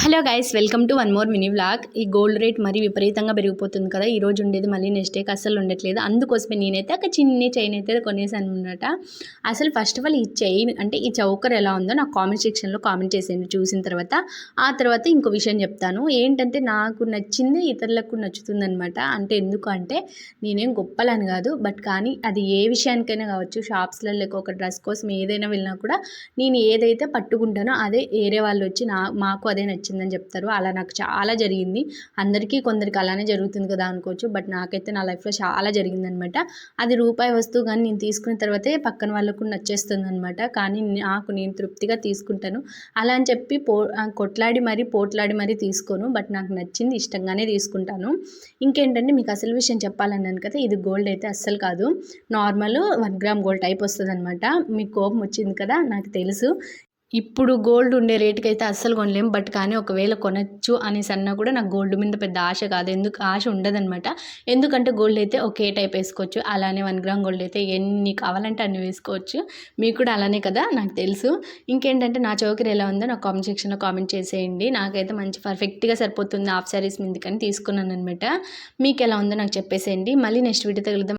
Hello guys, welcome to one more mini vlog. ఈ gold rate మరీ విపరీతంగా పెరిగిపోతుంది కదా. ఈ రోజు ఉండేది మళ్ళీ నెక్స్ట్ డేకి అస్సలు ఉండట్లేదు. అందుకోసమే నేనైతే ఒక చిన్ని చైన్ అయితే కొనేసాను అనమాట. అసలు ఫస్ట్ ఆఫ్ ఆల్ ఈ చైన్ అంటే ఈ చౌకర్ ఎలా ఉందో నాకు కామెంట్ సెక్షన్లో కామెంట్ చేసేయండి చూసిన తర్వాత. ఆ తర్వాత ఇంకో విషయం చెప్తాను. ఏంటంటే నాకు నచ్చింది ఇతరులకు నచ్చుతుంది అనమాట. అంటే ఎందుకు అంటే నేనేం గొప్పలని కాదు, బట్ కానీ అది ఏ విషయానికైనా కావచ్చు, షాప్స్లలో ఒక డ్రెస్ కోసం ఏదైనా వెళ్ళినా కూడా నేను ఏదైతే పట్టుకుంటానో అదే వేరే వాళ్ళు వచ్చి మాకు అదే నచ్చిందని చెప్తారు. అలా నాకు చాలా జరిగింది. అందరికీ కొందరికి అలానే జరుగుతుంది కదా అనుకోవచ్చు, బట్ నాకైతే నా లైఫ్లో చాలా జరిగిందనమాట. అది రూపాయి వస్తువు కానీ నేను తీసుకున్న తర్వాతే పక్కన వాళ్ళకు నచ్చేస్తుంది అనమాట. కానీ నేను తృప్తిగా తీసుకుంటాను. అలా అని చెప్పి కొట్లాడి మరీ పోట్లాడి మరీ తీసుకోను, బట్ నాకు నచ్చింది ఇష్టంగానే తీసుకుంటాను. ఇంకేంటంటే మీకు అసలు విషయం చెప్పాలన్నాను కదా, ఇది గోల్డ్ అయితే అస్సలు కాదు, నార్మల్ 1 గ్రామ్ గోల్డ్ టైప్ వస్తుంది అనమాట. మీకు కోపం వచ్చింది కదా, నాకు తెలుసు. ఇప్పుడు గోల్డ్ ఉండే రేటుకి అయితే అస్సలు కొనలేము, బట్ కానీ ఒకవేళ కొనచ్చు అనేసి అన్నా కూడా నాకు గోల్డ్ మీద పెద్ద ఆశ కాదు. ఆశ ఉండదనమాట. ఎందుకంటే గోల్డ్ అయితే ఒకే టైప్ వేసుకోవచ్చు, అలానే 1 గ్రామ్ గోల్డ్ అయితే ఎన్ని కావాలంటే అన్ని వేసుకోవచ్చు. మీకు కూడా అలానే కదా, నాకు తెలుసు. ఇంకేంటంటే నా చౌకర్ ఎలా ఉందో నాకు కామెంట్ సెక్షన్లో కామెంట్ చేసేయండి. నాకైతే మంచి పర్ఫెక్ట్గా సరిపోతుంది. హాఫ్ శారీస్ మీద కానీ తీసుకున్నాను అనమాట. మీకు ఎలా ఉందో నాకు చెప్పేసేయండి. మళ్ళీ నెక్స్ట్ వీడియో తగులుద్దాం.